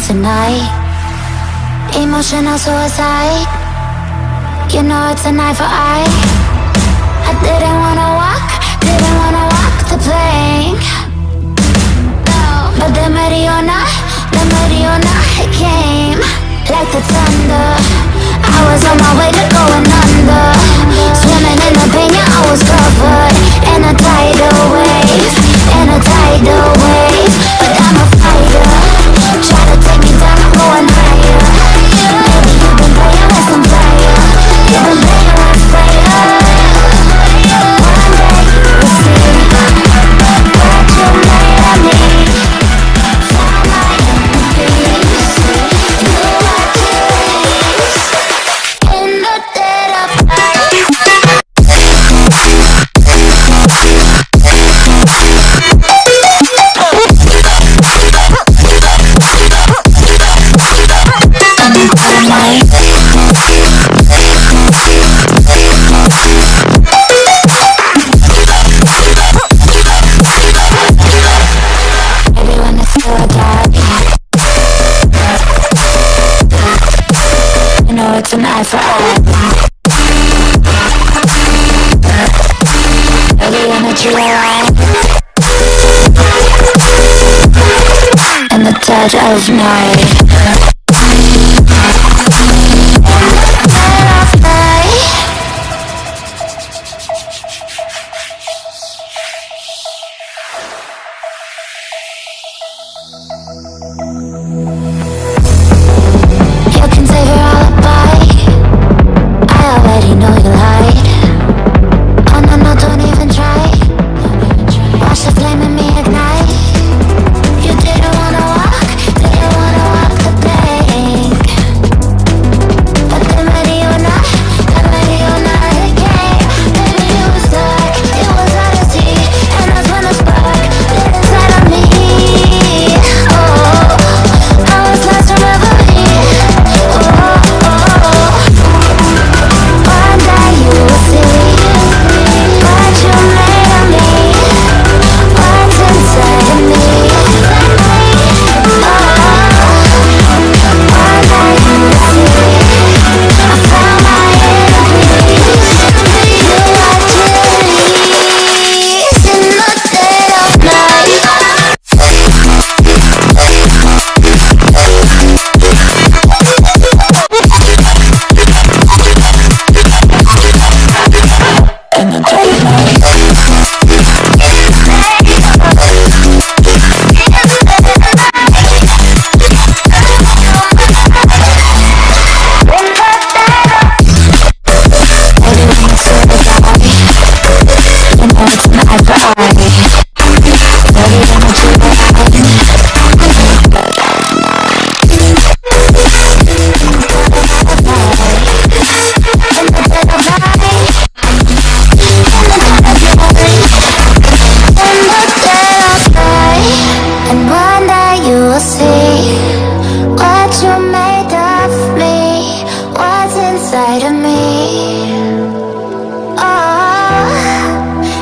tonight. Emotional suicide. You know it's a night for I didn't wanna walk the plank. But the Mariona, it came like the thunder. I was on my way to going under. Swimming in the pain, yeah, I was covered in a tidal wave, but I'm a fighter. Try to take me down, I'm going higher. Maybe you've been playing with some fire. You've been playing with fire. One day you will see what you made of me. Found my enemies. You are curious. In the dead of night. It's an eye for eye. Every energy alive. In the dead of night. You can save your alibi. I already know you lied. Oh no, no, don't even try. Watch the flame in me ignite. You didn't wanna walk the plank. But the Mariona, it came. Baby, it was dark, it was hard to see. And that's when the spark lit inside of me. Oh, I was lost forever. One day you will see what you made of me. What's inside of me. One day you will see I found my enemies. You are curious in the dead of night. In the dead of night. Everyone is so alive. You know it's an eye for eye. Every energy alive. And one day you will see what you made of me, what's inside of me. Oh,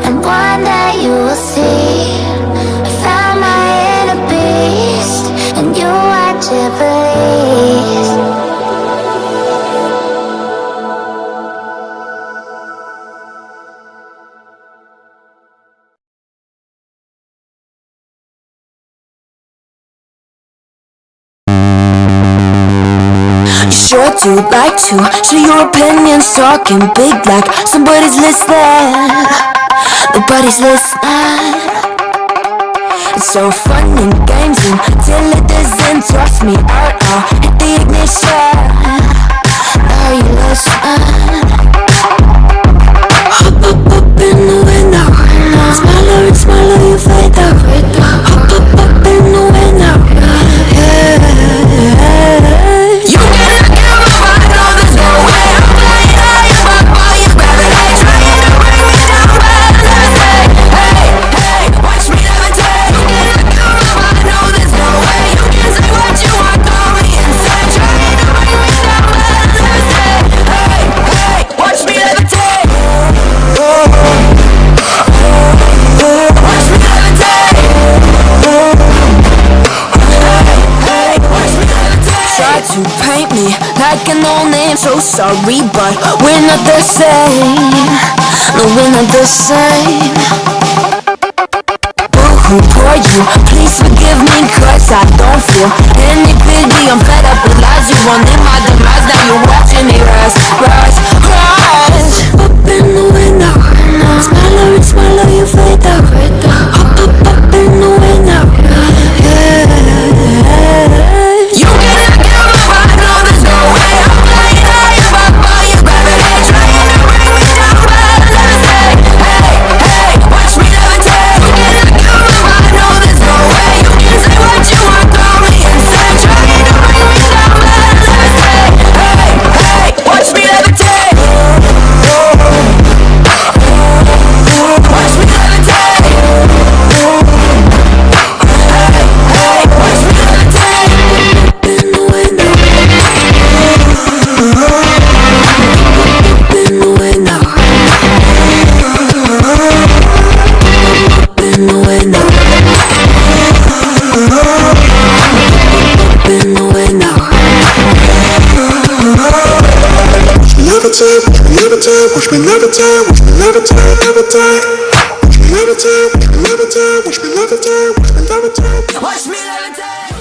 and one day you will see I found my inner beast, and you are Jubilees. Sure do like to share your opinions, talking big like somebody's listening. Nobody's listening. It's so fun and games until it doesn't. Toss me out, I'll hit the ignition. Now you listen. Hop up in the window. Smile, you fade out. Hop up in the window. Yeah. You gotta get my mind, no, there's no way. I'm flying high above all your gravity, trying to bring me down, but I say, hey, watch me levitate. You gotta get my mind, no, there's no way. You can say what you want, call me insane. to paint me like an old name. So sorry, but we're not the same. No, we're not the same. Boo-hoo, poor you, please forgive me, cause I don't feel any pity. I'm fed up with lies, you wanted my demise. Now you're watching me rise, rise, rise. Up in the window, smaller and smaller you fade out. Up, up, up in the window, yeah. You cannot kill me, I know there's no way. I'm flying high above all your gravity, trying to bring me down, but let me stay. Hey, hey, watch me levitate. You cannot kill me, I know there's no way. You can say what you want, throw me insane, trying to bring me down, but let me stay. Hey, hey, watch me levitate. Watch me levitate. Levitate, watch me levitate, watch me levitate, levitate. Watch me levitate, watch me levitate, watch me levitate, watch me levitate. Watch me levitate.